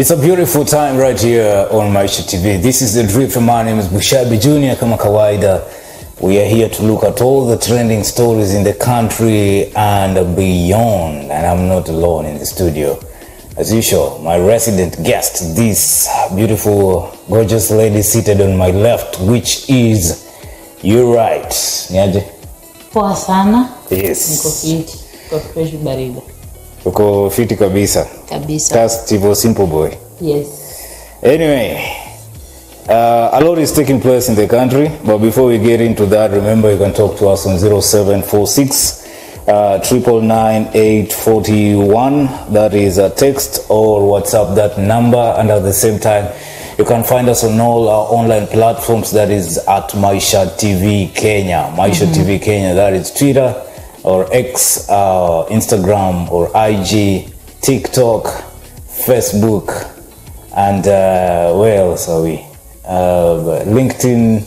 It's a beautiful time right here on Maisha TV. This is the drip. My name is Bushabi Junior. Kama kawaida, we are here to look at all the trending stories in the country and beyond. And I'm not alone in the studio. As usual, my resident guest, this beautiful, gorgeous lady seated on my left, which is, you're right. Niaje? Poa sana. Yes. Niko fiti. Niko fresh barida. Uko fiti kabisa. Kabisa. That's Tivo Simple Boy. Yes. Anyway, a lot is taking place in the country, but before we get into that, remember you can talk to us on 0746 999 841. That is a text or WhatsApp that number, and at the same time you can find us on all our online platforms. That is at Maisha TV Kenya. Maisha TV Kenya, that is Twitter or X, Instagram or IG, TikTok, Facebook, and where else are we? LinkedIn,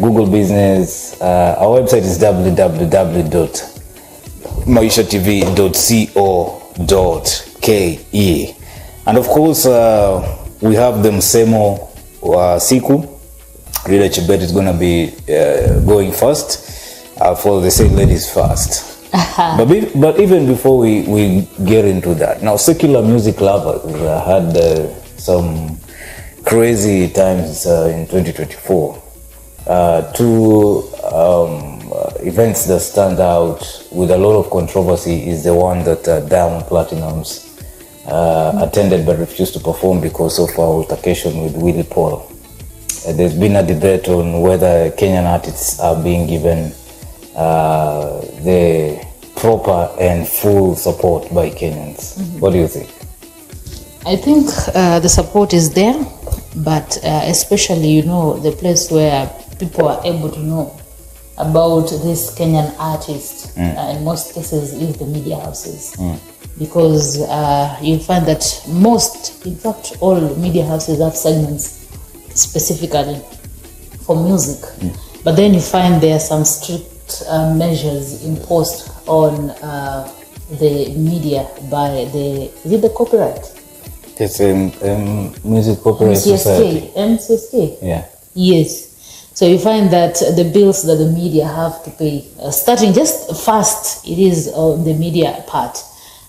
Google Business. Our website is www.maishatv.co.ke, and of course we have them Semo Siku. Rita Chibet is going to be going first. For the same ladies first. But even before we get into that, now secular music lovers had some crazy times in 2024. Two events that stand out with a lot of controversy is the one that Diamond Platinumz attended but refused to perform because of our altercation with Willie Paul. There's been a debate on whether Kenyan artists are being given the proper and full support by Kenyans. What do you think? I think the support is there, but especially, the place where people are able to know about this Kenyan artist, in most cases, is the media houses. Because you find that in fact, all media houses have segments specifically for music. But then you find there are some strict measures imposed on the media by the copyright? It's Music Copyright Society. MCSK. Yeah. Yes. So you find that the bills that the media have to pay, starting just first, it is on the media part.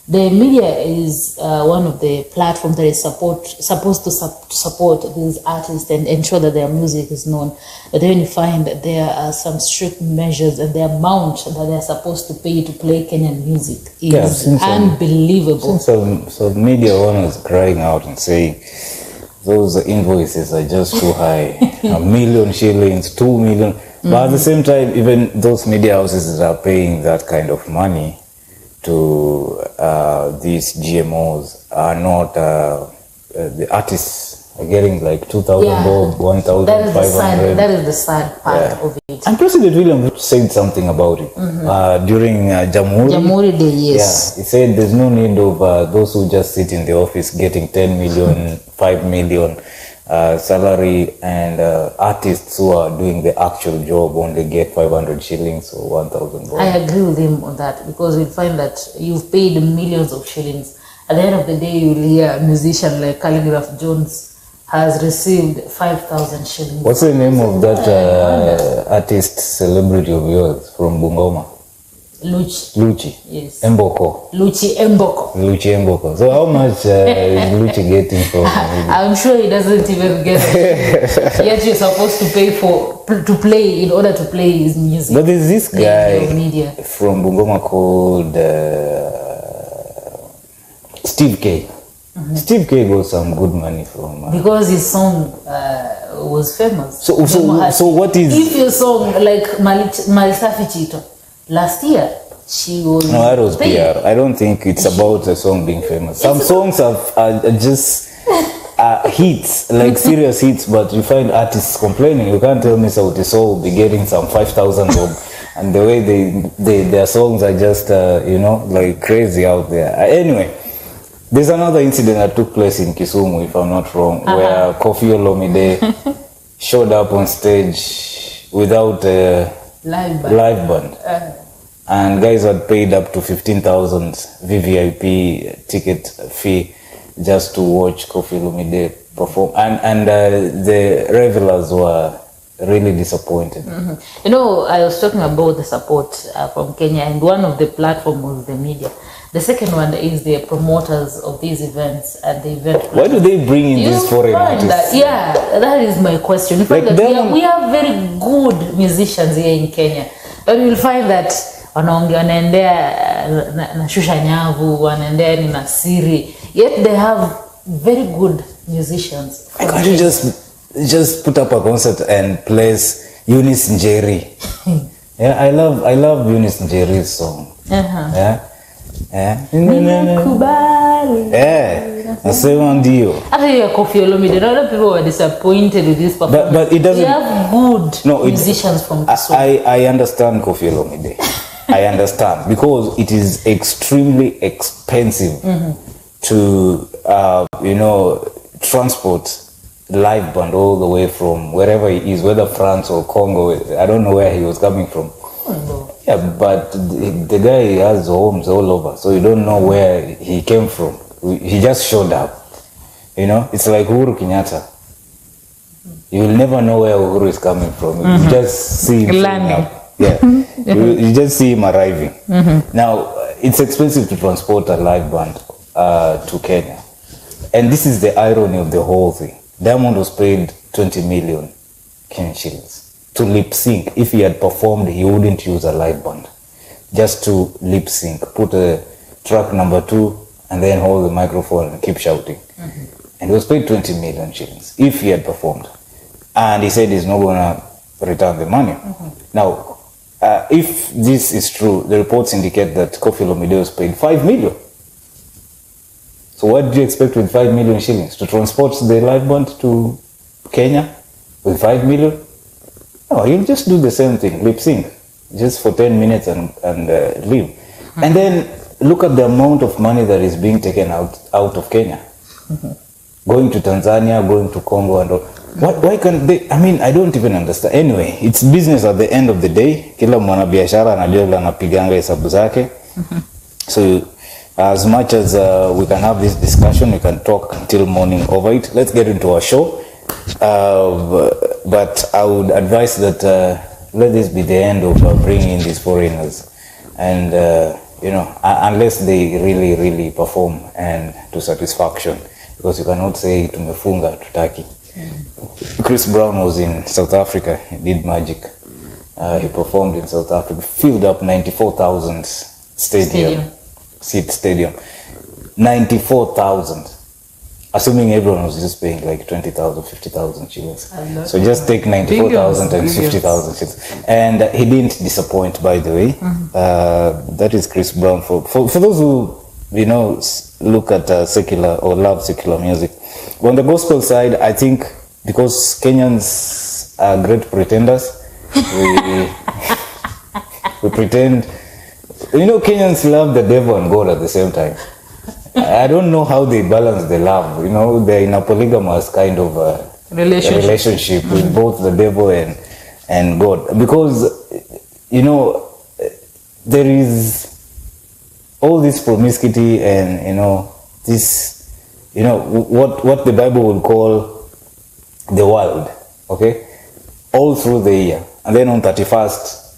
The media is one of the platforms that is supposed to support these artists and ensure that their music is known. But then you find that there are some strict measures, and the amount that they are supposed to pay to play Kenyan music is unbelievable. So media owners crying out and saying those invoices are just too high. 1 million shillings, 2 million. But at the same time, even those media houses that are paying that kind of money to these GMOs are not, the artists are getting like 2,000 bob, 1,500. That is the sad part of it. And President William said something about it during Jamhuri Day, yes. Yeah, he said there's no need of those who just sit in the office getting 10 million, 5 million salary, and artists who are doing the actual job only get 500 shillings or 1,000 bob. I agree with him on that, because you'll find that you've paid millions of shillings. At the end of the day, you'll hear a musician like Calligraph Jones has received 5,000 shillings. What's the name of that artist, celebrity of yours from Bungoma? Luchi. Yes. Mboko. Luchi Mboko. So how much is Luchi getting from? I'm sure he doesn't even get it. Yet you're supposed to pay to play in order to play his music. But there's this guy from Bungoma called Steve K. Steve K got some good money from because his song was famous. So what is? If your song like Marisafi Chito last year, she was. No, that was PR. I don't think it's about the song being famous. Some songs are just hits, like serious hits, but you find artists complaining. You can't tell me Sauti Sol will be getting some 5,000 bob, and the way their songs are just like crazy out there. Anyway. There's another incident that took place in Kisumu, if I'm not wrong, where Koffi Olomide showed up on stage without a live band. And guys had paid up to 15,000 VVIP ticket fee just to watch Koffi Olomide perform, and the revelers were really disappointed. You know, I was talking about the support from Kenya, and one of the platform was the media. The second one is the promoters of these events and the event. Why do they bring in these foreign artists? That is my question. You find that we have very good musicians here in Kenya, but you'll find that wanaendea na shusha nyavu, wanaendea ni nasiri, yet they have very good musicians. Why can't you just put up a concert and place Eunice Njeri? Yeah, I love Eunice Njeri's song. Yeah. Nasema ndio. Hata hiyo Koffi Olomide, a lot of people were disappointed with this performance. But it doesn't. We have good musicians from the soul. I understand Koffi Olomide. I understand because it is extremely expensive to transport live band all the way from wherever he is, whether France or Congo. I don't know where he was coming from. Yeah, but the guy has homes all over, so you don't know where he came from. He just showed up. You know, it's like Uhuru Kenyatta. You will never know where Uhuru is coming from. You just see him showing up. Yeah, you just see him arriving. Now, it's expensive to transport a live band to Kenya. And this is the irony of the whole thing. Diamond was paid 20 million Kenyan shillings to lip sync. If he had performed, he wouldn't use a live band. Just to lip sync, put a track number 2 and then hold the microphone and keep shouting. And he was paid 20 million shillings if he had performed. And he said he's not going to return the money. Now, if this is true, the reports indicate that Koffi Olomide was paid 5 million. So what do you expect with 5 million shillings? To transport the live band to Kenya with 5 million? No, you'll just do the same thing, lip sync, just for 10 minutes and leave. And then look at the amount of money that is being taken out of Kenya. Going to Tanzania, going to Congo and all. Why can't they? I mean, I don't even understand. Anyway, it's business at the end of the day. Kila mwanabiashara anajua vile anapiganga hesabu zake. So as much as we can have this discussion, we can talk until morning over it. Let's get into our show. But I would advise that let this be the end of bringing in these foreigners. And, unless they really, really perform and to satisfaction. Because you cannot say tumefunga tutaki. Chris Brown was in South Africa. He did magic. He performed in South Africa. Filled up 94,000 seat stadium. 94,000. Assuming everyone was just paying like 20,000, 50,000 shillings. So just take 94,000 and 50,000 shillings. And he didn't disappoint, by the way. That is Chris Brown. For those who, look at secular or love secular music. On the gospel side, I think because Kenyans are great pretenders, we pretend. Kenyans love the devil and God at the same time. I don't know how they balance the love. They're in a polygamous kind of relationship with both the devil and God. Because, there is all this promiscuity and, what the Bible would call the world, okay? All through the year. And then on 31st,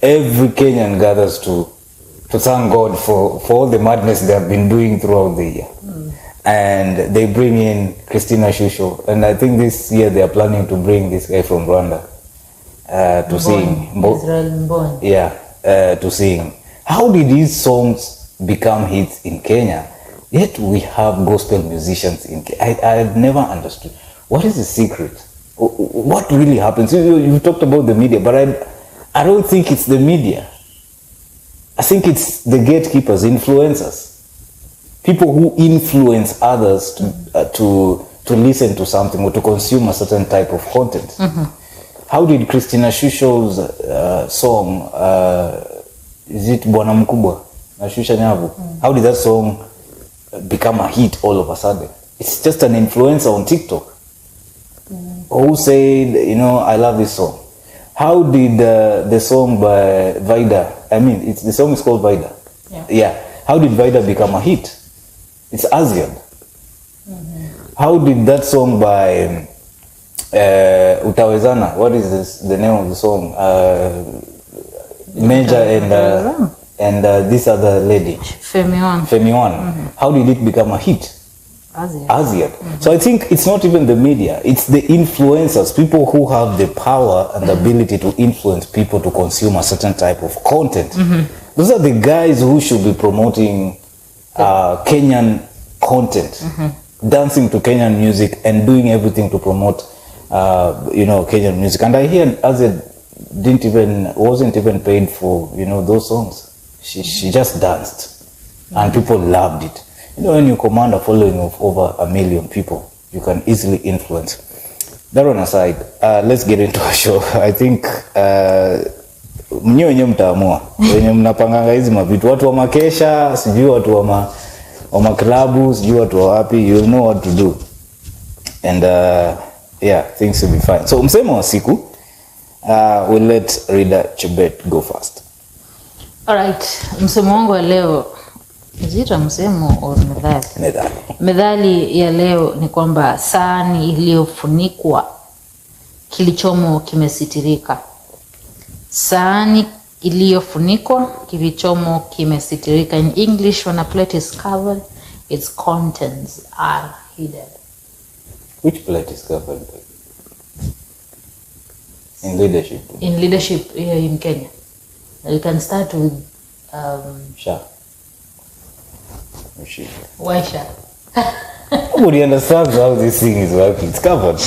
every Kenyan gathers to thank God for all the madness they have been doing throughout the year. And they bring in Christina Shusho. And I think this year they are planning to bring this guy from Rwanda to sing. Israel Mbon. Yeah, to sing. How did these songs become hits in Kenya? Yet we have gospel musicians in Kenya. I've never understood. What is the secret? What really happens? You talked about the media, but I don't think it's the media. I think it's the gatekeepers, influencers, people who influence others to listen to something or to consume a certain type of content. How did Christina Shusho's song, is it Bwana Mkubwa na Shusha Nyavu? How did that song become a hit all of a sudden? It's just an influencer on TikTok who said, I love this song. How did the song by Vida, the song is called Vida. Yeah. How did Vida become a hit? It's ASEAN. how did that song by Utawezana, what is this, the name of the song? Major and this other lady, Femi One. How did it become a hit? Asia. So I think it's not even the media, it's the influencers, people who have the power and the ability to influence people to consume a certain type of content. Those are the guys who should be promoting Kenyan content, dancing to Kenyan music and doing everything to promote Kenyan music. And I hear Asia wasn't even paid for those songs. She just danced and people loved it. When you command a following of over 1 million people, you can easily influence. That one aside, let's get into a show. I think mnyewe mtaamua wenye mnapanganga hizi mavitu, watu wa makesha, sijui watu wa maklabu, sijui watu wa wapi, you'll know what to do. And things will be fine. So msemo wa siku, we'll let Rida Chebet go first. Alright, msemo wangu wa leo, zita msemo au methali? Methali ya leo ni kwamba sahani iliyofunikwa kilichomo kimesitirika. Sahani iliyofunikwa kilichomo kimesitirika. In English, when a plate is covered, its contents are hidden. Which plate is covered? In leadership? In leadership here in Kenya. You can start with Sha. Why Sha? Nobody understands how this thing is working. It's covered.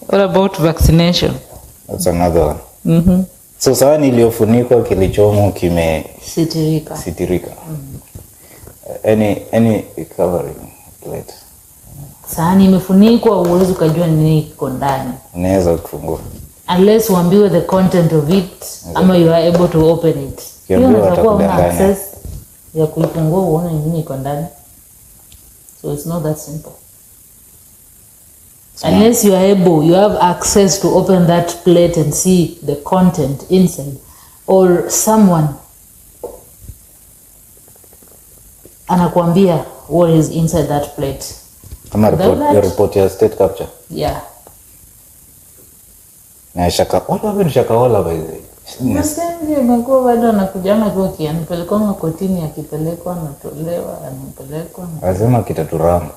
What about vaccination? That's another one. So sahani iliyofunikwa kilichomo kimesitirika. Any covering plate. Sahani imefunikwa, uwezo kujua nini kiko ndani. Unaweza kufungua. Unless uambiwe the content of it, ama you are able to open it. Hiyo utakuwa una access ya kuifungua uone nini iko ndani. So it's not that simple. Unless you have access to open that plate and see the content inside, or someone anakuambia what is inside that plate. Ama report ya state capture. Yeah. Na shakahola by the way. Msenge mkuu bado anakujana kwa kianipelekwa kotini, akipelekwa anatolewa, anapelekwa. Lazima kitaturamba.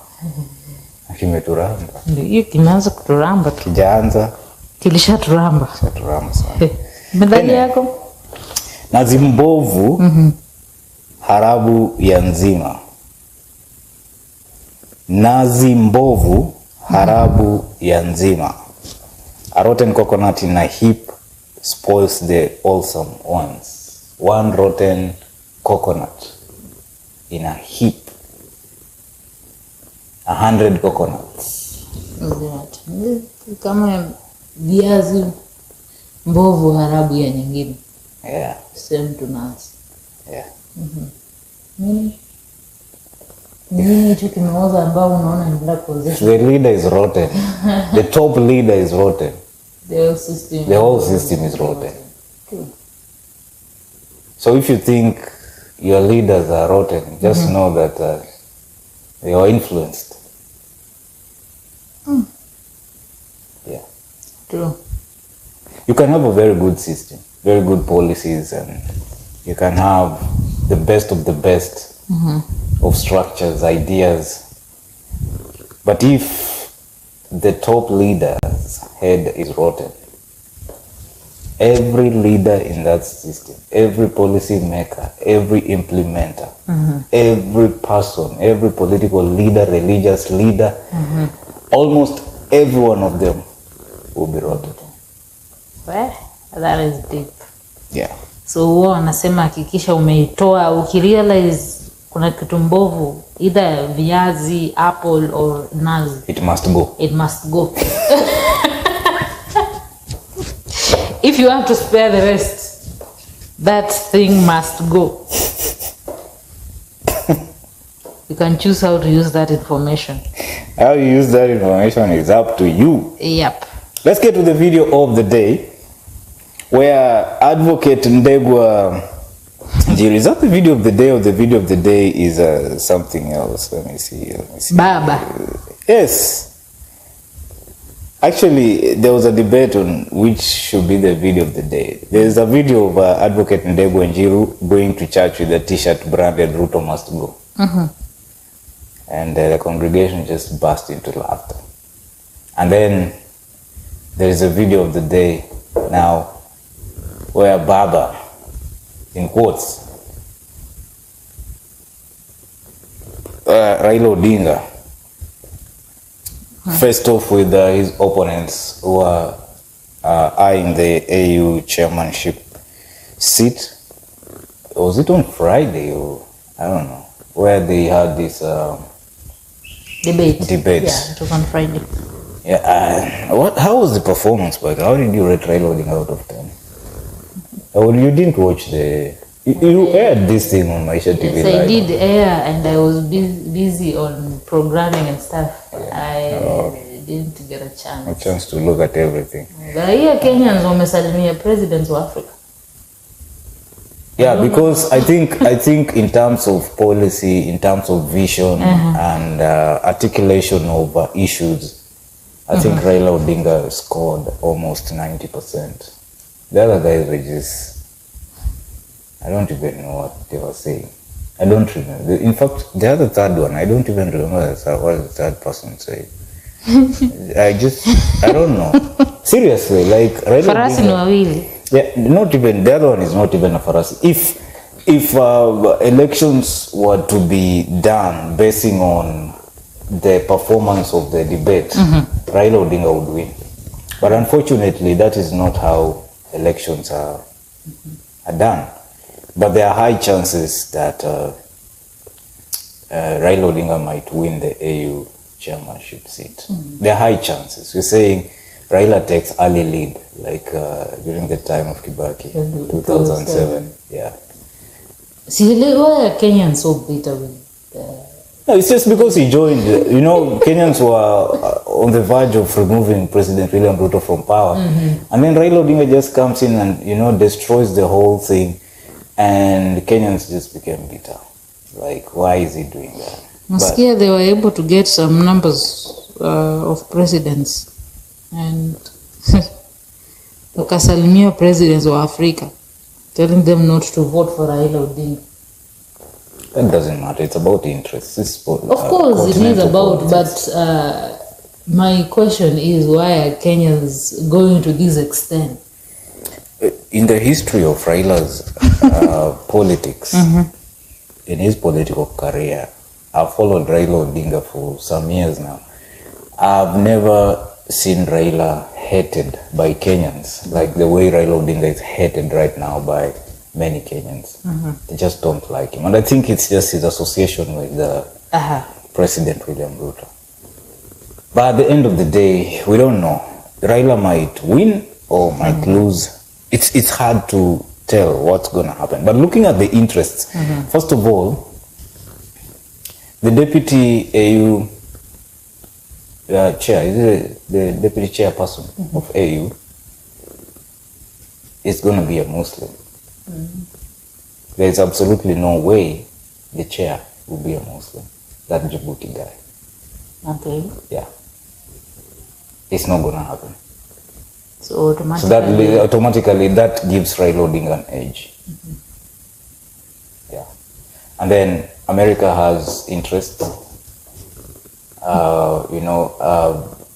Kimeturamba. Ndio kimeanza kuturamba. Kijaanza. Kilishaturamba. Kilishaturamba sana. Methali yako? Nazi mbovu harabu ya nzima. Nazi mbovu harabu ya nzima. A rotten coconut in a heap spoils the wholesome ones. One rotten coconut in a heap. 100 coconuts. Kama viazi mbovu harabu ya nyingine. Yeah. Same to nazi. Yeah. Nini hicho kimeoza ambao unaona ni black position? The leader is rotten. The top leader is rotten. The whole system is rotten. Cool. So if you think your leaders are rotten, just know that they are influenced. Yeah. True. You can have a very good system, very good policies, and you can have the best of the best of structures, ideas. But if the top leader's head is rotten, every leader in that system, every policy maker, every implementer, every person, every political leader, religious leader, almost every one of them will be rotten. Well, that is deep. Yeah. So huwa wanasema hakikisha umeitoa, ukirealize kuna kitu mbovu, either viazi, apple or nazi. It must go. It must go. If you want to spare the rest, that thing must go. You can choose how to use that information. How you use that information is up to you. Yep. Let's get to the video of the day, where Advocate Ndegwa Njiri. Is that the video of the day, or the video of the day is something else? Let me see. Baba. Yes. Actually, there was a debate on which should be the video of the day. There's a video of Advocate Ndego Njiru going to church with a t-shirt branded Ruto must go. And the congregation just burst into laughter. And then there is a video of the day now where Baba, in quotes, Raila Odinga, faced off with his opponents who are eyeing the AU chairmanship seat. Was it on Friday or I don't know, where they had this Debate. Debate. Yeah, it was on Friday. Yeah. How was the performance, but how did you rate Raila Odinga out of 10? Oh, you didn't watch you aired this thing on Maisha TV. Yes, I did air, and I was busy on programming and stuff. I didn't get a chance. To look at everything. Here Kenyans wamesalimia presidents wa Africa. Yeah, because I think in terms of policy, in terms of vision and articulation of issues, I think Raila Odinga scored almost 90%. The other guys were just, I don't even know what they were saying. I don't remember. In fact, the other third one, I don't even remember what the third person said. I don't know. Seriously, like Raila Farasi ni wawili. Yeah, not even, the other one is not even a farasi. If elections were to be done basing on the performance of the debate, Raila Odinga would win. But unfortunately, that is not how elections are done. But there are high chances that Raila Odinga might win the AU chairmanship seat. There are high chances. We're saying Raila takes early lead, like during the time of Kibaki, 2007. Yeah. See, why are Kenyans so bitter with No, it's just because he joined. You know, Kenyans were on the verge of removing President William Ruto from power. And then Raila Odinga just comes in and, destroys the whole thing. And Kenyans just became bitter. Like, why is he doing that? Maskia, they were able to get some numbers of presidents. And wakasalimia presidents of Africa, telling them not to vote for Raila Odinga. That doesn't matter. It's about interests. Of course, it is about, politics. But my question is, why are Kenyans going to this extent? In the history of Raila's politics, in his political career, I've followed Raila Odinga for some years now. I've never seen Raila hated by Kenyans like the way Raila Odinga is hated right now by many Kenyans. They just don't like him. And I think it's just his association with President William Ruto. But at the end of the day, we don't know. Raila might win or might lose. It's hard to tell what's going to happen. But looking at the interests, first of all, the deputy AU chair, the deputy chairperson of AU is going to be a Muslim. There is absolutely no way the chair will be a Muslim. That Djibouti guy. Okay. Yeah. It's not going to happen. So automatically that gives Raila Odinga an edge. Yeah. And then America has interest.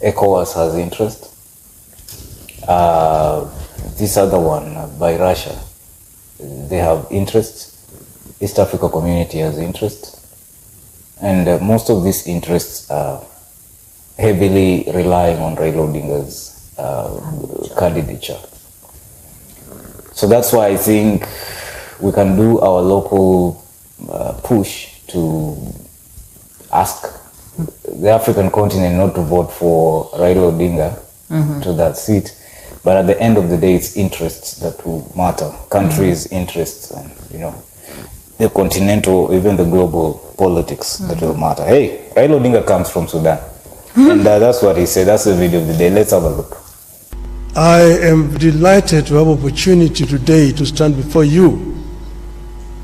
ECOWAS has interest. This other one by Russia, they have interest. East Africa Community has interest. And most of these interests are heavily relying on Raila Odinga's candidature. So that's why I think we can do our local push to ask the African continent not to vote for Raila Odinga to that seat. But at the end of the day, it's interests that will matter. Countries' interests and, the continental, even the global politics that will matter. Hey, Raila Odinga comes from Sudan. And that's what he said. That's the video of the day. Let's have a look. I am delighted to have opportunity today to stand before you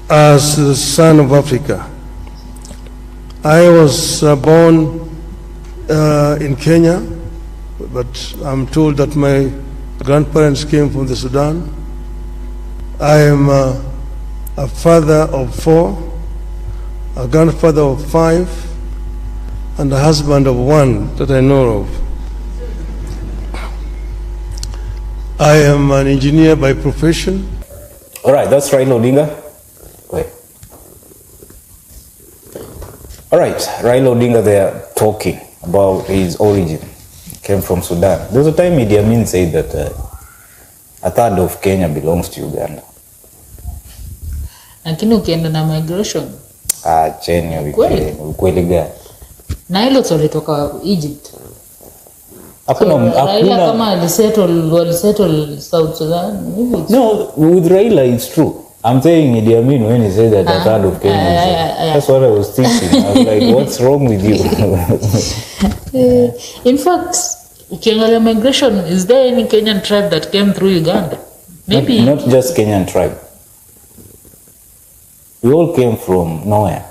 as the son of Africa. I was born in Kenya, but I'm told that my grandparents came from the Sudan. I am a father of 4, a grandfather of 5, and a husband of 1 that I know of. I am an engineer by profession. All right, that's Raila Odinga. Wait. All right, Raila Odinga, they are talking about his origin. Came from Sudan. There was a time Idi Amin said that a third of Kenya belongs to Uganda. Lakini ukienda na migration. Chenye ukweli gani? Na hilo tulitoka Egypt. Hakuna Raila kama alisettle South Sudan. No, with Raila it's true. I'm saying Idi Amin when he said that a third of Kenya. That's what I was thinking. I was like, what's wrong with you? In fact, ukiangalia migration, is there any Kenyan tribe that came through Uganda? Maybe not just Kenyan tribe. We all came from nowhere.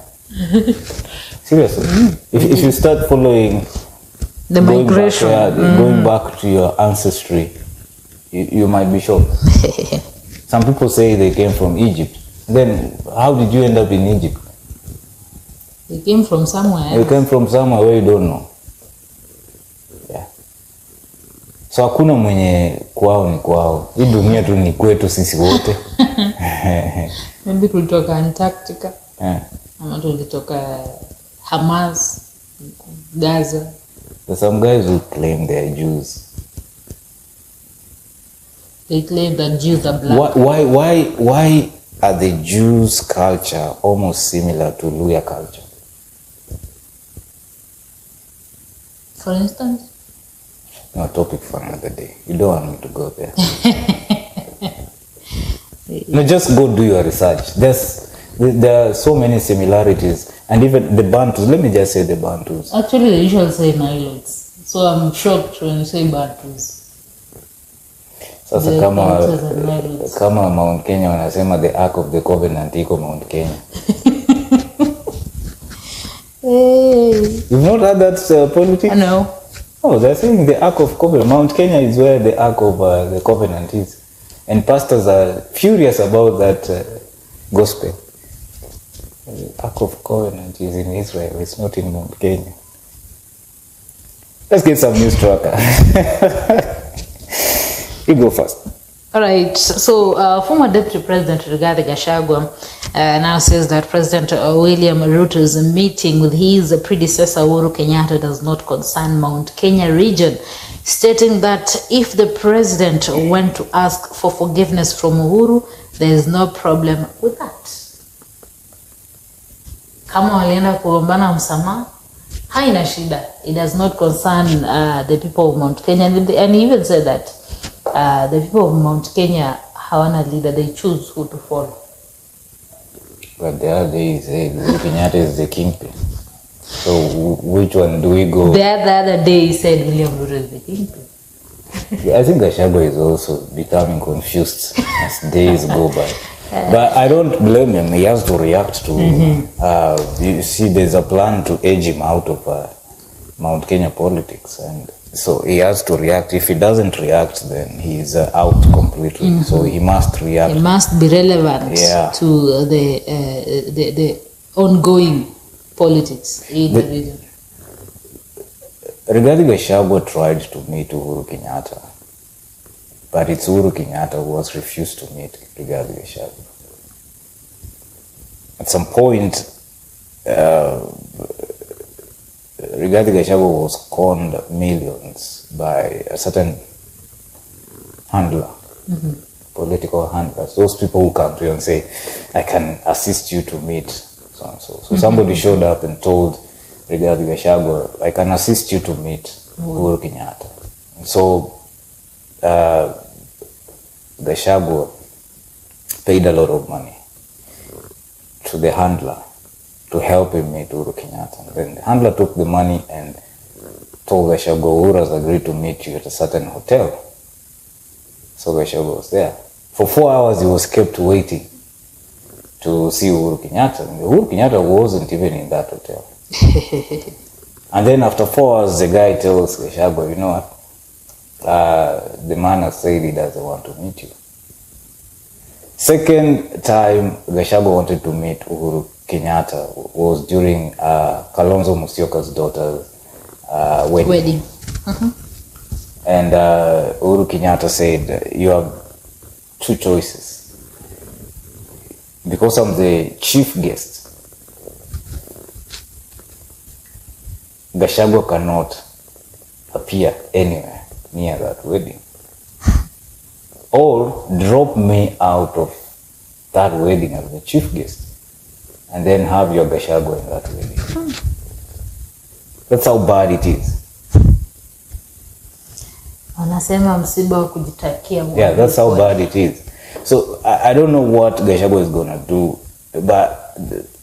Seriously. If you start following the migration, going back to your ancestry, you might be shocked. Some people say they came from Egypt. Then how did you end up in Egypt? They came from somewhere. You came from somewhere where you don't know. Yeah. So hakuna mwenye kwao ni kwao. Hii dunia tu ni kwetu sisi wote. Maybe tulitoka Antarctica. Yeah. Ama tulitoka Hamas, Gaza. There's some guys who claim they are Jews. They claim that Jews are black. Why are the Jews' culture almost similar to Luya culture? For instance? No, topic for another day. You don't want me to go there. No, just go do your research. There are so many similarities. And even the Bantus, let me just say the Bantus. Actually, they usually say Nilotes. So I'm shocked when you say Bantus. Sasa kama Mount Kenya wanasema the Ark of the Covenant iko Mount Kenya. Hey. You've not heard that politics? No. Oh, they're saying the Ark of Covenant. Mount Kenya is where the Ark of the Covenant is. And pastors are furious about that gospel. The Ark of Covenant is in Israel. It's not in Mount Kenya. Let's get some news tracker. You go first. All right. So, former Deputy President Rigathi Gachagua now says that President William Ruto's meeting with his predecessor Uhuru Kenyatta does not concern Mount Kenya region, stating that if the president went to ask for forgiveness from Uhuru, there is no problem with that. Kama walienda kuombana msamaha, haina shida. It does not concern the people of Mount Kenya. And he even said that the people of Mount Kenya hawana leader, they choose who to follow. But the other day he said Kenyatta is the kingpin. So which one do we go? The other day he said William Ruto is the kingpin. I think Gachagua is also becoming confused as days go by. But I don't blame him. He has to react to. You see, there's a plan to edge him out of Mount Kenya politics, and so he has to react. If he doesn't react, then he's out completely. So he must react. He must be relevant to the ongoing politics in the region. Rigathi Gachagua tried to meet Uhuru Kenyatta, but it's Uhuru Kenyatta who was refused to meet Rigathi Gachagua. At some point, Rigathi Gachagua was conned millions by a certain handler, political handlers, those people who come to you and say, I can assist you to meet so and so. So somebody showed up and told Rigathi Gachagua, I can assist you to meet Uhuru Kenyatta. So Gachagua paid a lot of money to the handler to help him meet Uhuru Kenyatta. And then the handler took the money and told Gachagua, Uhuru has agreed to meet you at a certain hotel. So Gachagua was there. For 4 hours he was kept waiting to see Uhuru Kenyatta. And Uhuru Kenyatta wasn't even in that hotel. And then after 4 hours, the guy tells Gachagua, you know what, the man has said he doesn't want to meet you. Second time Gachagua wanted to meet Uhuru Kenyatta was during Kalonzo Musyoka's daughter's wedding. And Uhuru Kenyatta said, you have two choices. Because I'm the chief guest, Gachagua cannot appear anywhere near that wedding. Or drop me out of that wedding as the chief guest and then have your Gachagua in that wedding. That's how bad it is. Wanasema msiba wa kujitakia. Yeah, that's how bad it is. So I don't know what Gachagua is going to do, but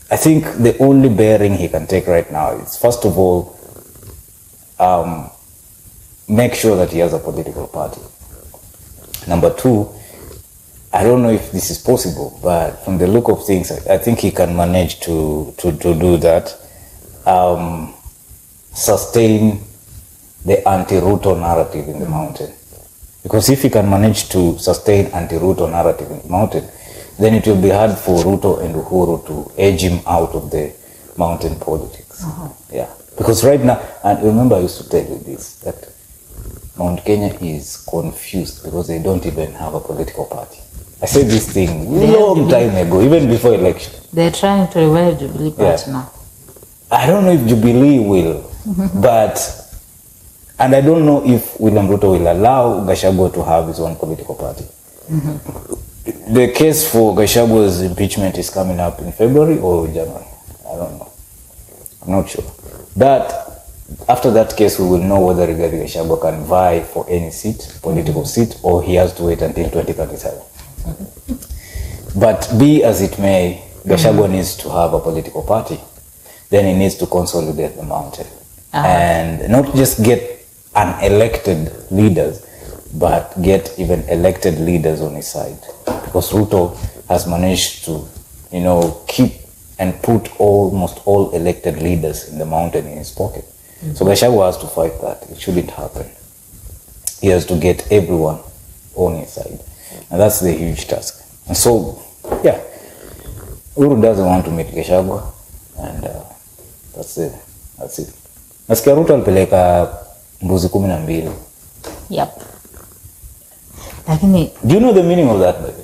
I think the only bearing he can take right now is, first of all, make sure that he has a political party. Number two, I don't know if this is possible, but from the look of things, I think he can manage to do that. Sustain the anti-Ruto narrative in the mountain. Because if he can manage to sustain anti-Ruto narrative in the mountain, then it will be hard for Ruto and Uhuru to edge him out of the mountain politics. Yeah. Because right now, and remember I used to tell you this, that Mount Kenya is confused because they don't even have a political party. I said this thing long time ago, even before election. They're trying to revive Jubilee Party now. I don't know if Jubilee will, but, and I don't know if William Ruto will allow Gachagua to have his own political party. The case for Gachagua's impeachment is coming up in February or January. I don't know. I'm not sure. But after that case, we will know whether Rigathi Gachagua can vie for any seat, political seat, or he has to wait until 2037. But be as it may, Gachagua needs to have a political party. Then he needs to consolidate the mountain. And not just get unelected leaders, but get even elected leaders on his side. Because Ruto has managed to, keep and put almost all elected leaders in the mountain in his pocket. So Gachagua has to fight that. It shouldn't happen. He has to get everyone on his side. And that's the huge task. And so, yeah, Uhuru doesn't want to meet Gachagua. And that's it. Nasikia Ruto alipeleka mbuzi 12. Yep. Lakini, do you know the meaning of that, baby?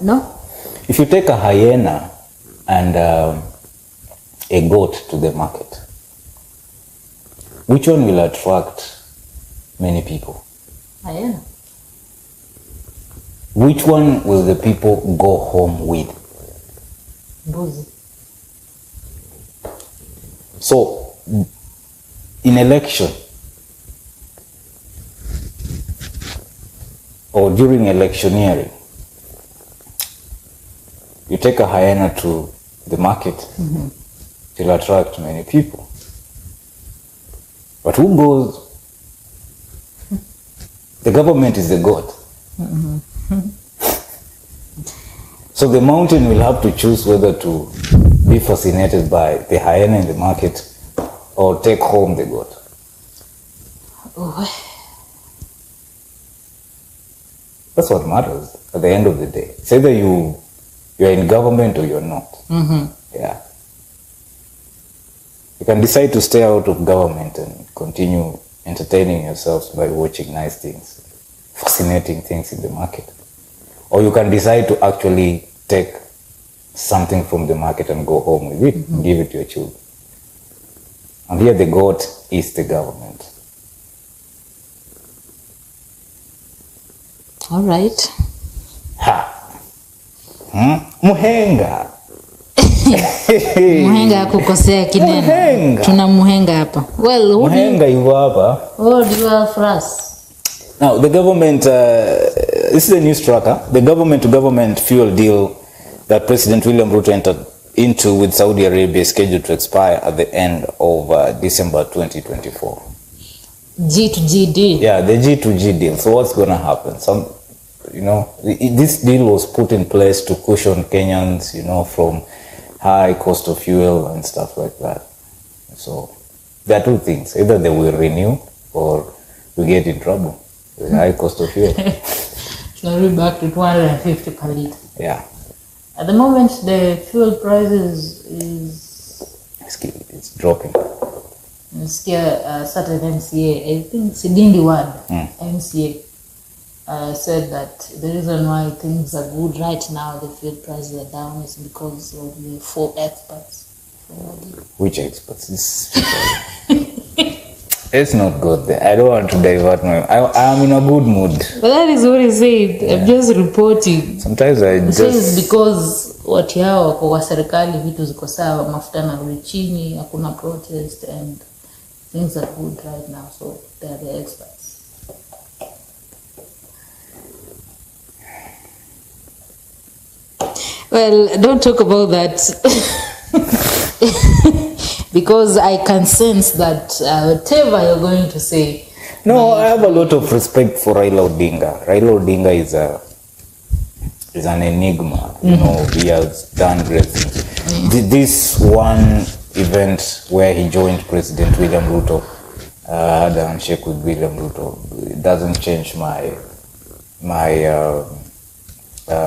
No. If you take a hyena and a goat to the market, which one will attract many people? Hyena. Which one will the people go home with? Mbuzi. So, in election, or during electioneering, you take a hyena to the market, it will attract many people. But who goes? The government is the goat. So the mountain will have to choose whether to be fascinated by the hyena in the market or take home the goat. That's what matters at the end of the day. It's either you're in government or you're not. Yeah. You can decide to stay out of government and continue entertaining yourselves by watching nice things, fascinating things in the market. Or you can decide to actually take something from the market and go home with it and give it to your children. And here the goat is the government. All right. Muhenga. Muhenga kukosea kineno. Muhenga. Tuna muhenga hapa. Well, Muhenga yuko hapa. What do you have for us? Now, the government, this is a news tracker, the government-to-government fuel deal that President William Ruto entered into with Saudi Arabia is scheduled to expire at the end of December 2024. G to G deal. Yeah, the G2G deal. So what's going to happen? This deal was put in place to cushion Kenyans, from high cost of fuel and stuff like that. So there are two things. Either they will renew or we get in trouble. The high cost of fuel. Now we're back to 250 per liter. Yeah. At the moment, the fuel prices It's dropping. Certain MCA, I think Sidindi Ward, MCA, said that the reason why things are good right now, the fuel prices are down, is because of the 4 experts. Which experts? It's not good there. I don't want to divert I'm in a good mood. But that is what he said. I'm just reporting. Sometimes I just... Says because watu hao wako kwa serikali vitu ziko sawa, mafuta narudi chini, hakuna protest and things are good right now, so they are the experts. Well, don't talk about that. Because I can sense that whatever you're going to say. No, I have a lot of respect for Raila Odinga. Raila Odinga is an enigma. You know, he has done great things. This one event where he joined President William Ruto, had a handshake with William Ruto, it doesn't change my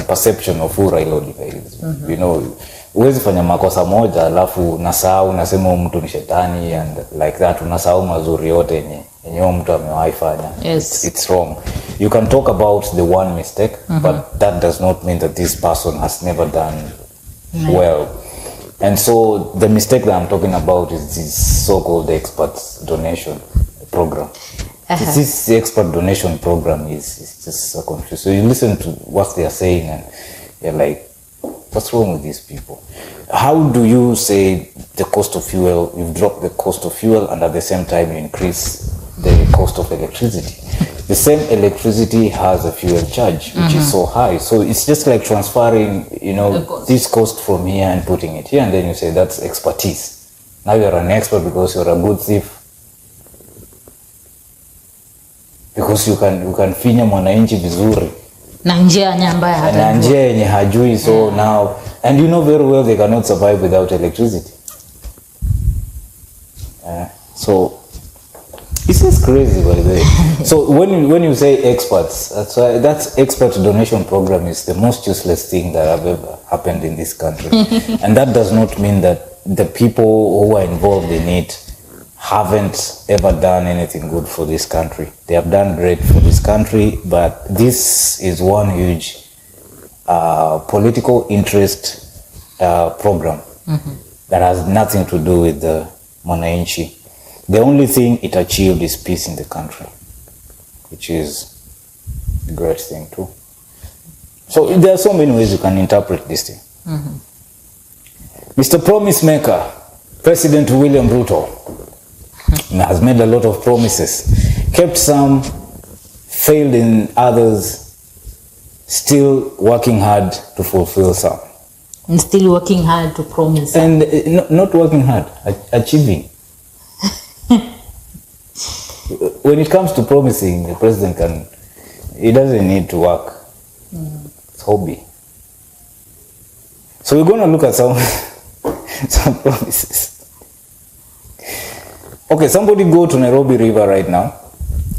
perception of who Raila Odinga is. You know, huwezi fanya makosa moja alafu unasahau unasema mtu ni shetani and like that, unasahau mazuri yote yenye mtu amewahi fanya. Yes. It's wrong. You can talk about the one mistake, but that does not mean that this person has never done well. And so the mistake that I'm talking about is this so-called experts donation program. This expert donation program is just so confusing. So you listen to what they are saying and you're like, what's wrong with these people? How do you say the cost of fuel, you've dropped the cost of fuel and at the same time you increase the cost of electricity? The same electricity has a fuel charge, which is so high. So it's just like transferring, you know, this cost from here and putting it here, and then you say that's expertise. Now you're an expert because you're a good thief. Because you can finya mwananchi vizuri. Na njia nyambaya hata. Na njia yenye hajui, so now, and you know very well they cannot survive without electricity. So this is crazy, by the way. So when you say experts, that's expert donation program is the most useless thing that have ever happened in this country. And that does not mean that the people who are involved in it haven't ever done anything good for this country. They have done great for this country, but this is one huge political interest program that has nothing to do with the mwananchi. The only thing it achieved is peace in the country, which is a great thing too. So there are so many ways you can interpret this thing. Mr. Promise Maker, President William Ruto, has made a lot of promises, kept some, failed in others, still working hard to fulfill some. And still working hard to promise. And not working hard, achieving. When it comes to promising, the president he doesn't need to work. It's hobby. So we're going to look at some promises. Okay, somebody go to Nairobi River right now.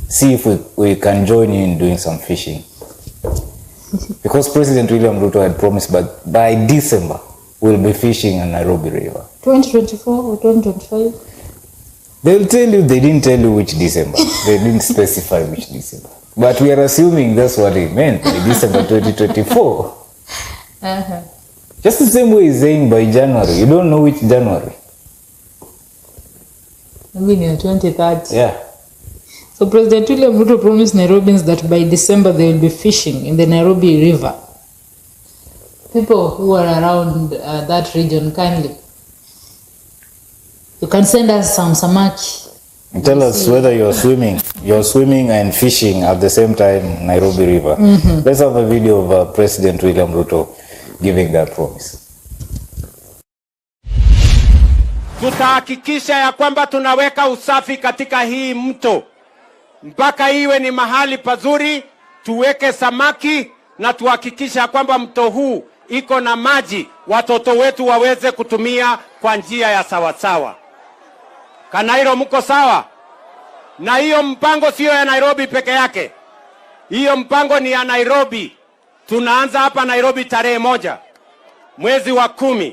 See if we can join you in doing some fishing. Because President William Ruto had promised, but by December, we'll be fishing in Nairobi River. 2024 or 2025? They'll tell you, they didn't tell you which December. They didn't specify which December. But we are assuming that's what he meant, by December 2024. Just the same way he's saying by January. You don't know which January. Maybe in 2030. Yeah. So President William Ruto promised Nairobians that by December they will be fishing in the Nairobi River. People who are around that region, kindly, you can send us some samaki. Tell us whether you're swimming and fishing at the same time in Nairobi River. Let's have a video of President William Ruto giving that promise. Tutahakikisha ya kwamba tunaweka usafi katika hii mto mpaka iwe ni mahali pazuri, tuweke samaki na tuhakikisha kwamba mto huu iko na maji, watoto wetu waweze kutumia kwa njia ya sawasawa. Kanairo mko sawa? Na hiyo mpango sio ya Nairobi peke yake. Hiyo mpango ni ya Nairobi. Tunaanza hapa Nairobi tarehe 1 mwezi wa 10.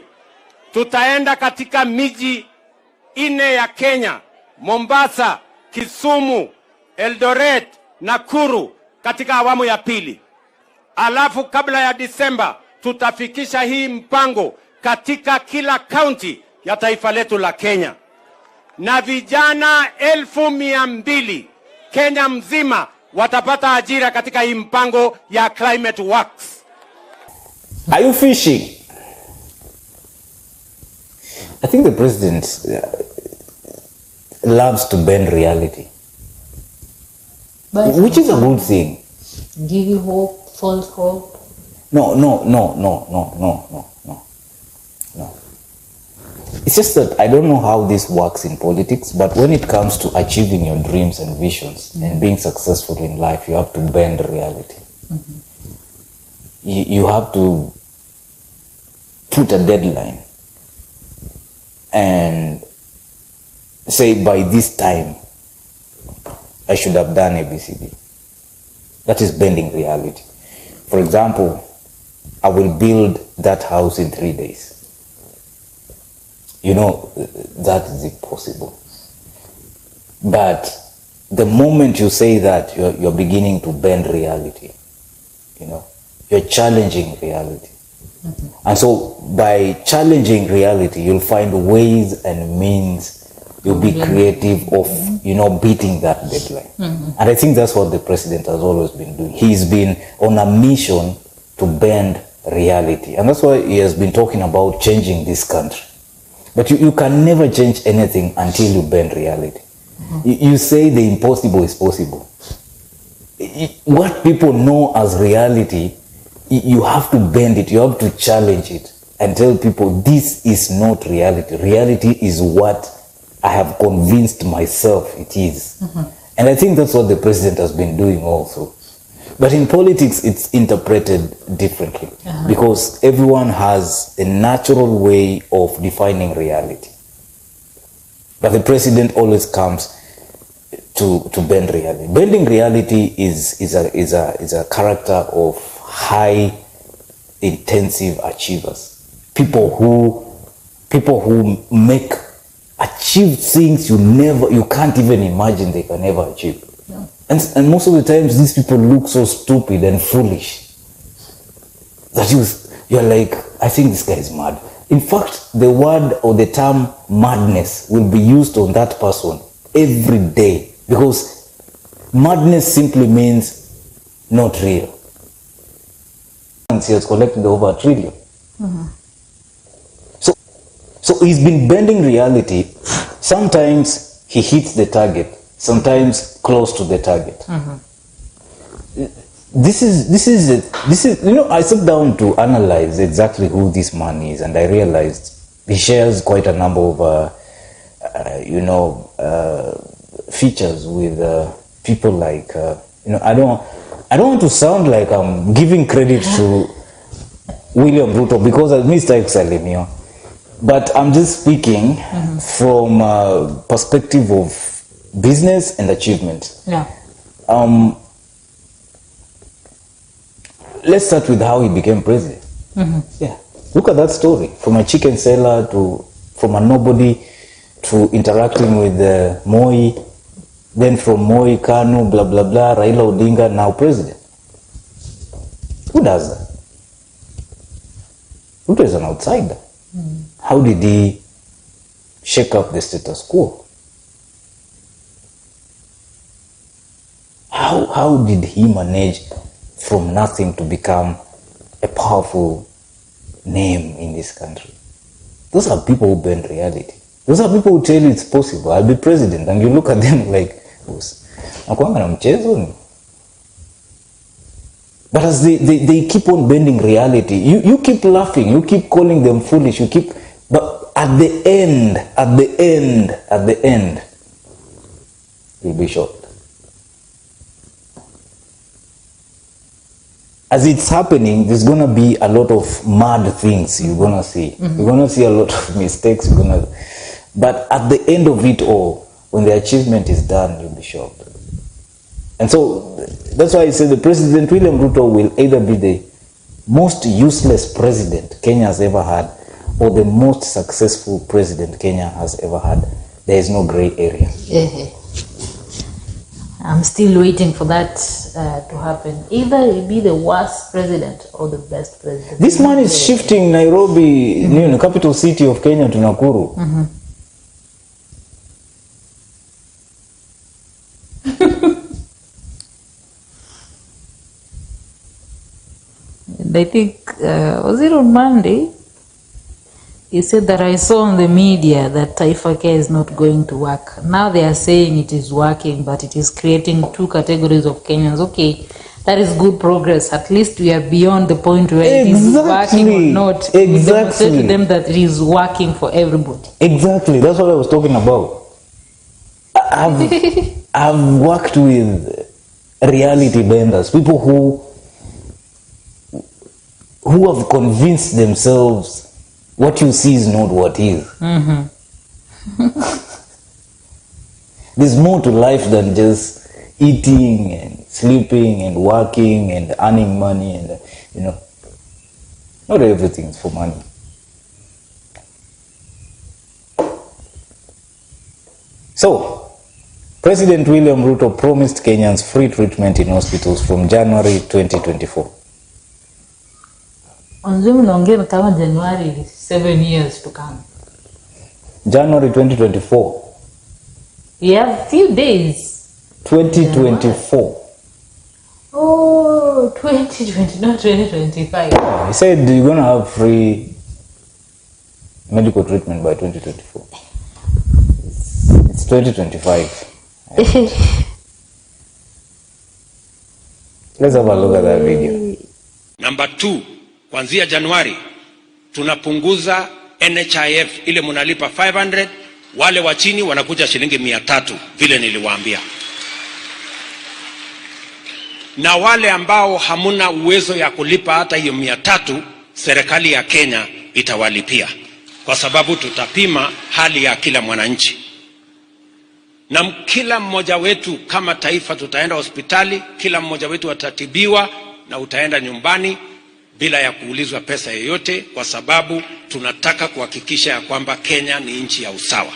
Tutaenda katika miji 4 ya Kenya: Mombasa, Kisumu, Eldoret, Nakuru katika awamu ya pili. Alafu kabla ya Disemba tutafikisha hii mpango katika kila kaunti ya taifa letu la Kenya. Na vijana 200,000 Kenya mzima watapata ajira katika hii mpango ya Climate Works. Are you fishing? I think the president loves to bend reality, But which is a good thing. give you hope, false hope. No. It's just that I don't know how this works in politics, but when it comes to achieving your dreams and visions and being successful in life, you have to bend reality. You have to put a deadline and say, by this time, I should have done ABCD. That is bending reality. For example, I will build that house in 3 days. You know, that is impossible. But the moment you say that, you're beginning to bend reality. You know, you're challenging reality. And so by challenging reality, you'll find ways and means, you'll be creative of, you know, beating that deadline. And I think that's what the president has always been doing. He's been on a mission to bend reality. And that's why he has been talking about changing this country. But you can never change anything until you bend reality. You say the impossible is possible. What people know as reality, you have to bend it, you have to challenge it and tell people this is not reality. Reality is what I have convinced myself it is. And I think that's what the president has been doing also. But in politics, it's interpreted differently because everyone has a natural way of defining reality. But the president always comes to bend reality. Bending reality is a character of high intensive achievers. People who achieve things you can't even imagine they can ever achieve. Yeah. And most of the times these people look so stupid and foolish that you're like, I think this guy is mad. In fact, the word or the term madness will be used on that person every day because madness simply means not real. He has collected over $1 trillion. So he's been bending reality. Sometimes he hits the target, sometimes close to the target. This is you know, I sat down to analyze exactly who this man is, and I realized he shares quite a number of features with people like I don't want to sound like I'm giving credit to William Ruto because I mistake Salimio, but I'm just speaking from a perspective of business and achievement. Yeah. Let's start with how he became president. Yeah, look at that story, from a chicken seller from a nobody to interacting with Moi, then from Moi, Kanu, blah blah blah, Raila Odinga, now president. Who does that? Ruto is an outsider. How did he shake up the status quo? How did he manage from nothing to become a powerful name in this country? Those are people who bend reality. Those are people who tell you it's possible, I'll be president, and you look at them like, nakuanga na mchezo ni? But as they keep on bending reality, you keep laughing, you keep calling them foolish, but at the end, you'll be shocked. As it's happening, there's gonna be a lot of mad things you're gonna see. You're gonna see a lot of mistakes. But at the end of it all, when the achievement is done, you'll be shocked. And so that's why I say the President William Ruto will either be the most useless president Kenya has ever had or the most successful president Kenya has ever had. There is no gray area. I'm still waiting for that to happen. Either he'll be the worst president or the best president. This man is shifting Nairobi, the capital city of Kenya, to Nakuru. And I think, was it on Monday? He said that I saw on the media that Taifa Care is not going to work. Now they are saying it is working, but it is creating two categories of Kenyans. Okay, that is good progress. At least we are beyond the point where it is working or not. We demonstrate to them that it is working for everybody. Exactly, that's what I was talking about. I've worked with reality benders, people who have convinced themselves what you see is not what is. There's more to life than just eating and sleeping and working and earning money, and not everything is for money. So, President William Ruto promised Kenyans free treatment in hospitals from January 2024. On Zoom naongea kama January 7 years to come. January 2024. We have few days. 2024. Oh, 2020, not 2025. He said you're going to have free medical treatment by 2024. It's 2025. Let's have a look at that video. Number 2, kuanzia Januari tunapunguza NHIF ile munalipa 500, wale wa chini wanakuja shilingi 300 vile niliwaambia. Na wale ambao hamuna uwezo ya kulipa hata hiyo 300, serikali ya Kenya itawalipia, kwa sababu tutapima hali ya kila mwananchi. Na kila mmoja wetu kama taifa tutaenda hospitali, kila mmoja wetu atatibiwa na utaenda nyumbani bila ya kuulizwa pesa yoyote, kwa sababu tunataka kuhakikisha ya kwamba Kenya ni nchi ya usawa.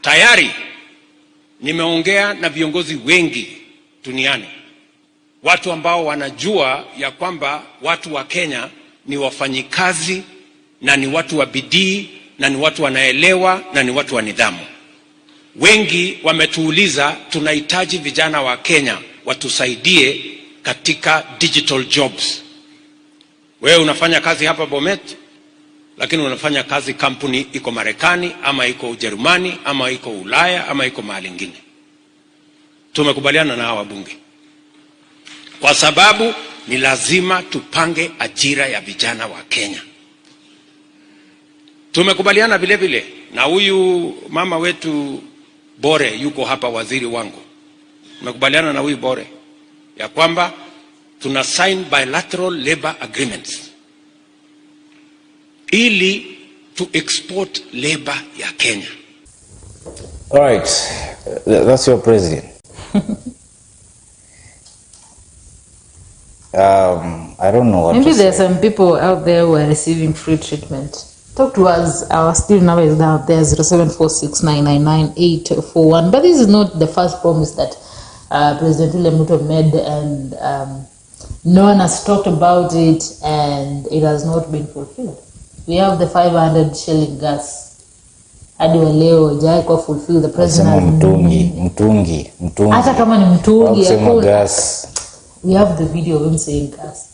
Tayari nimeongea na viongozi wengi duniani, watu ambao wanajua ya kwamba watu wa Kenya ni wafanyikazi na ni watu wa bidii na ni watu wanaelewa na ni watu wa nidhamu. Wengi wametuuliza tunahitaji vijana wa Kenya watusaidie katika digital jobs. Wewe unafanya kazi hapa Bomet, lakini unafanya kazi kampuni iko Marekani ama iko Ujerumani ama iko Ulaya ama iko mahali ingine. Tumekubaliana na hawa wabunge, kwa sababu ni lazima tupange ajira ya vijana wa Kenya. Tumekubaliana vile vile na huyu mama wetu Bore, yuko hapa, waziri wangu. Tumekubaliana na huyu Bore ya kwamba tuna sign bilateral labor agreements ili to export labor ya Kenya. All right, that's your president. I don't know what Maybe to there's say. some people out there who are receiving free treatment. Talk to us. Our still number is down there, 0746999841. But this is not the first promise that President William Ruto made, and no one has talked about it, and it has not been fulfilled. We have the 500 shilling gas. Hadi wa leo jai kwa fulfill the president. Mtungi. Hata kama ni mtungi Sema gas. We have the video of him saying gas.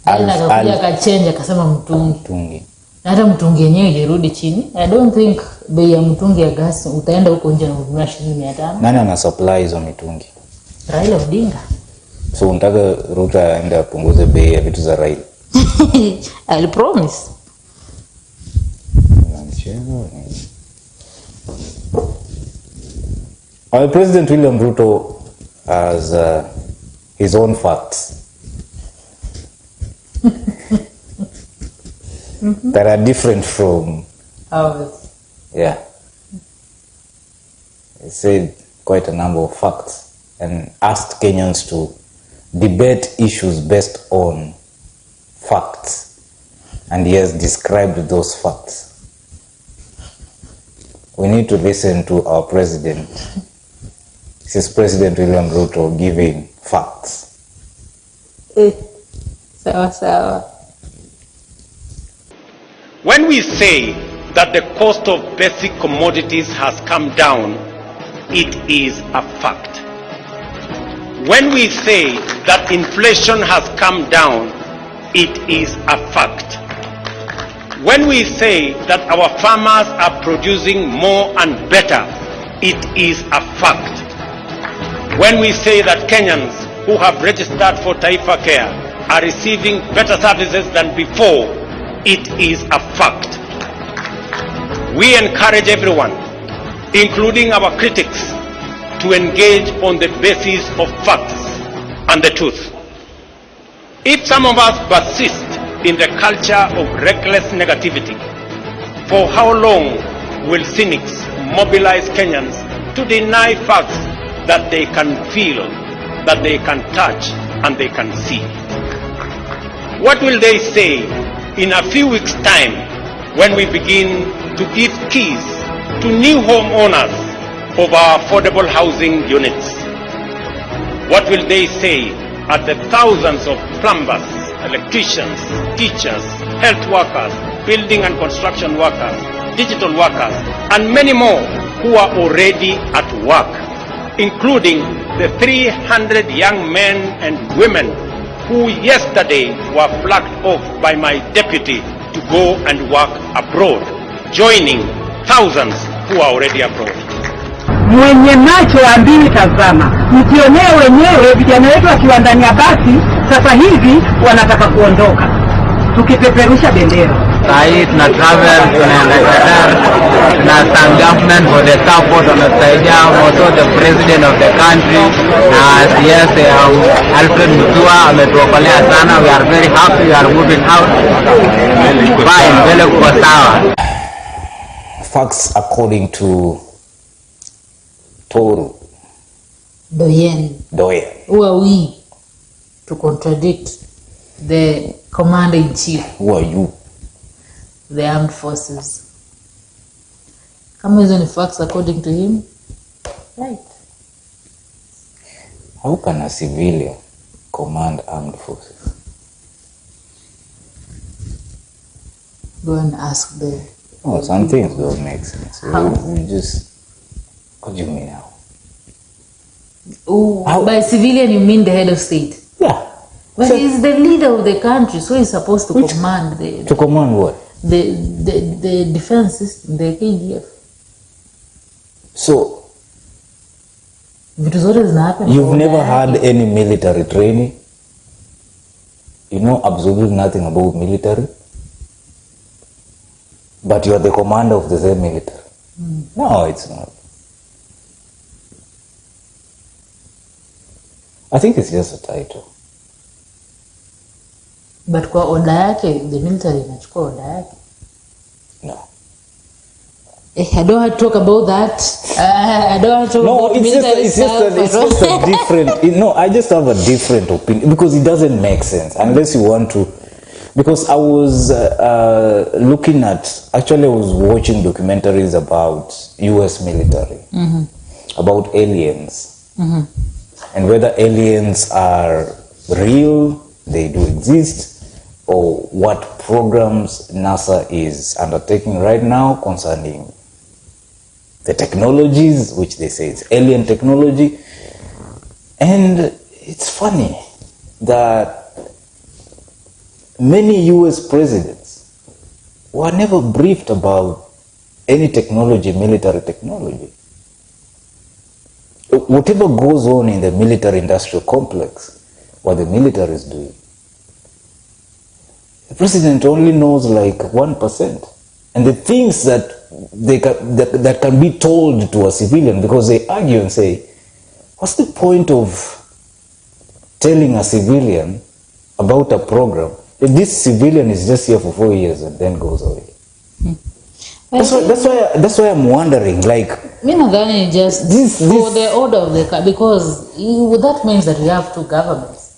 Akakuja akachange akasema mtungi. Na hata mtungi yenyewe irudi chini. I don't think bei ya mtungi ya gas utaenda huko nje na kununua shilingi 500. Nani ana supply hizo mitungi? Raila Odinga. So unataka Ruto aende apunguze bei ya vitu za Raila? I'll promise. Our President William Ruto has his own facts that are different from Ours. He said quite a number of facts and asked Kenyans to debate issues based on facts. And he has described those facts. We need to listen to our president. This is President William Ruto giving facts. Sawa. When we say that the cost of basic commodities has come down, it is a fact. When we say that inflation has come down, it is a fact. When we say that our farmers are producing more and better, it is a fact. When we say that Kenyans who have registered for Taifa Care are receiving better services than before, it is a fact. We encourage everyone, including our critics, to engage on the basis of facts and the truth. If some of us persist in the culture of reckless negativity, for how long will cynics mobilize Kenyans to deny facts that they can feel, that they can touch, and they can see? What will they say in a few weeks' time when we begin to give keys to new homeowners of our affordable housing units? What will they say at the thousands of plumbers, electricians, teachers, health workers, building and construction workers, digital workers, and many more who are already at work, including the 300 young men and women who yesterday were flagged off by my deputy to go and work abroad, joining thousands who are already abroad. Mwenye macho ambili tazama, mjionee wenyewe vijana wetu wakiwa ndani ya basi sasa hivi wanataka kuondoka, tukipeperusha bendera. Sahii tuna travel, tunaenda Qatar, tuna thank government for the support, wanasaidia also the president of the country na yes, Alfred Mutua ametuokolea sana. We are very happy, we are moving out. Fine, vile kwa sawa. Facts according to Toru Doyen. Who are we to contradict the commander-in-chief? Who are you? The armed forces. Kama hizo ni facts according to him, right? How can a civilian command armed forces? Go and ask the... Oh, some things don't make sense. We just... What do you mean now? Oh, by civilian you mean the head of state? Yeah. But so, he's the leader of the country, so he's supposed to command the... To command what? The defense system, the KDF. So... You've never had any military training? You know absolutely nothing about military? But you are the commander of the same military? No, it's not. I think it's just a title. But kwa order yake, the military inachukua order yake. No. I don't want to talk about that. I don't want to talk about military stuff. It's just a different... No, I just have a different opinion because it doesn't make sense unless you want to... Because I was looking at... Actually, I was watching documentaries about US military, about aliens, and whether aliens are real, they do exist, or what programs NASA is undertaking right now concerning the technologies, which they say it's alien technology. And it's funny that many US presidents were never briefed about any technology, military technology. Whatever goes on in the military industrial complex, what the military is doing, the president only knows like 1%. And the things that that can be told to a civilian, because they argue and say, what's the point of telling a civilian about a program if this civilian is just here for 4 years and then goes away? That's why I'm wondering, like, me nadhani just for the order of the because that means that we have two governments.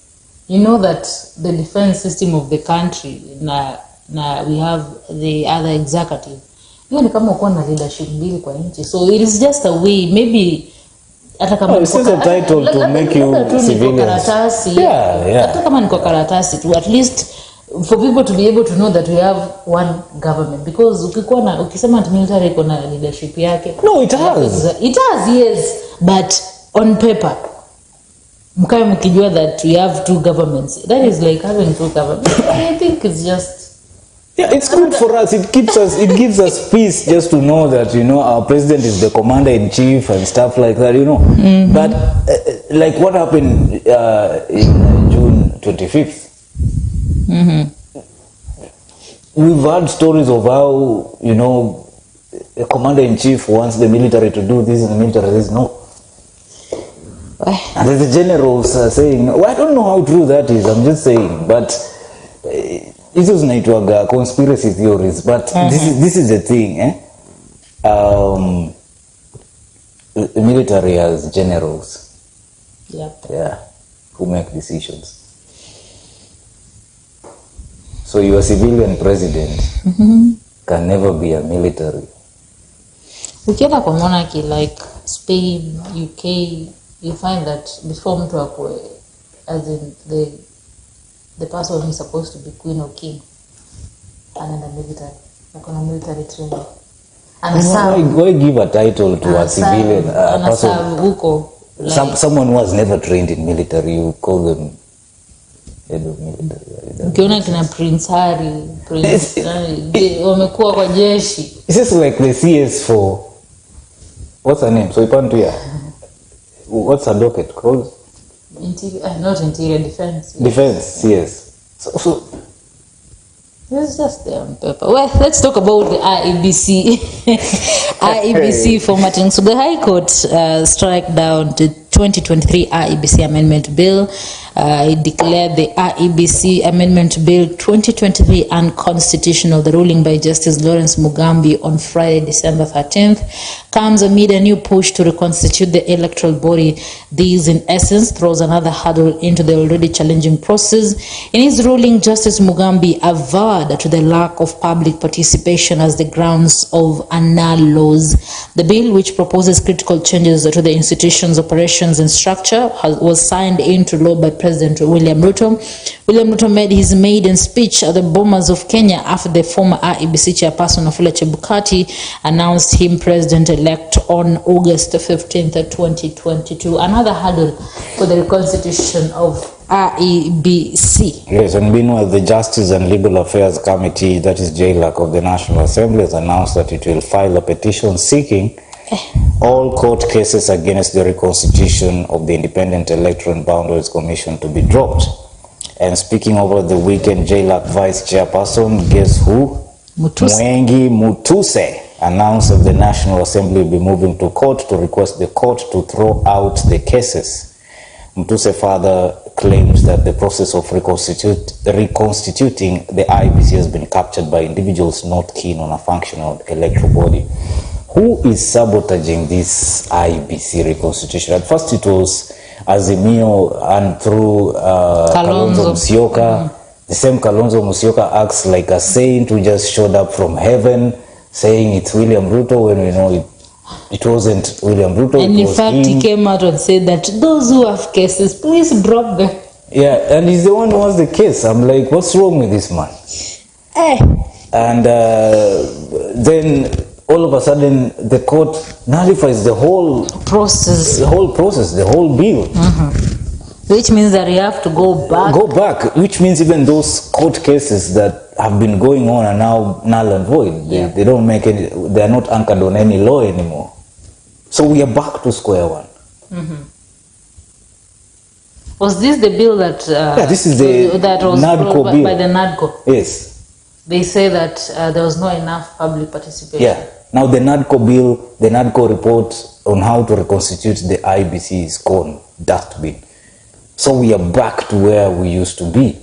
You know that the defense system of the country na we have the other executive. Hiyo ni kama uko na leadership mbili kwa nchi. So it is just a way maybe hata kama it's just a title to make you civilians. Hata kama niko karatasi tu, at least for people to be able to know that we have one government, because ukisema military iko na leadership yake. No, it has. It has, yes, but on paper mkae mkijua that we have two governments. That is like having two governments. I think it's just it's good for us. It gives us peace just to know that, our president is the commander in chief and stuff like that, Mm-hmm. But like what happened in June 25th. Mm-hmm. We've heard stories of how, a commander in chief wants the military to do this and the military says no. And the generals are saying, well, I don't know how true that is. I'm just saying, but this is not conspiracy theories. But this is the thing, the military has generals. Yeah, who make decisions. So your civilian president can never be a military. Ukienda kwa monarchy like Spain, UK, you find that before mtu akue, as in the person who is supposed to be queen or king, anaenda military, akona military training. Why give a title to a civilian person? Huko, like, someone who has never trained in military, you call them head of military. Ukiona kina Prince Harry, wamekuwa kwa jeshi. It's just like the CS for, what's her name? So Ipantu, yeah. What's her docket called? Not interior defense. Defense, yes. So it's just there on paper. Well, let's talk about the IEBC. IEBC formatting. So the High Court struck down the 2023 IEBC Amendment Bill. It declared the IEBC Amendment Bill 2023 unconstitutional. The ruling by Justice Lawrence Mugambi on Friday, December 13th, comes amid a new push to reconstitute the electoral body. This, in essence, throws another hurdle into the already challenging process. In his ruling, Justice Mugambi averred to the lack of public participation as the grounds of annul laws. The bill, which proposes critical changes to the institution's operations and structure, was signed into law by President William Ruto. William Ruto made his maiden speech at the Bomas of Kenya after the former IEBC chairperson Wafula Chebukati announced him president-elect on August 15th, 2022. Another hurdle for the reconstitution of IEBC. Yes, and meanwhile, the Justice and Legal Affairs Committee, that is JLAC of the National Assembly, has announced that it will file a petition seeking all court cases against the reconstitution of the Independent Electoral and Boundaries Commission to be dropped. And speaking over the weekend, JLAC Vice Chairperson, guess who? Mwengi Mutuse announced that the National Assembly will be moving to court to request the court to throw out the cases. Mutuse further claims that the process of reconstituting the IEBC has been captured by individuals not keen on a functional electoral body. Who is sabotaging this IEBC reconstitution? At first it was Azimio, and through Kalonzo Musyoka. The same Kalonzo Musyoka acts like a saint who just showed up from heaven saying it's William Ruto when we know it wasn't William Ruto. And in fact, he came out and said that those who have cases, please drop them. Yeah, and he's the one who has the case. I'm like, what's wrong with this man? And then all of a sudden, the court nullifies the whole process, the whole bill. Which means that you have to go back. Which means even those court cases that have been going on are now null and void. They don't make any, they are not anchored on any law anymore. So we are back to square one. Was this the bill that this is that was NADCO bill. By the NADCO? Yes. They say that there was not enough public participation. Yeah. Now the NADCO bill, the NADCO report on how to reconstitute the IEBC is gone, dustbin. So we are back to where we used to be.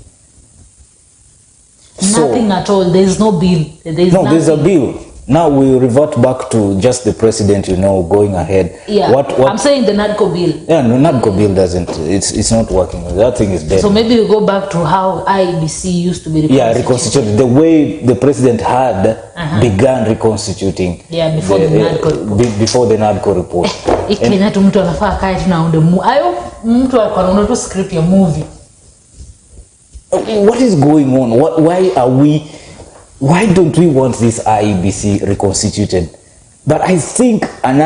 Nothing at all. There is no bill. There's a bill. Now we revert back to just the president, going ahead. Yeah, I'm saying the NADCO bill. Yeah, no, NADCO bill doesn't. It's not working. That thing is dead. So maybe we go back to how IEBC used to be reconstituted. Yeah, reconstituted. The way the president had began reconstituting. Yeah, before the NADCO report. Before the NADCO report. Kenya tu mtu anafaa kae tunaunde ayo mtu alikuwa anaunda tu script ya movie. What is going on? Why don't we want this IEBC reconstituted? But I think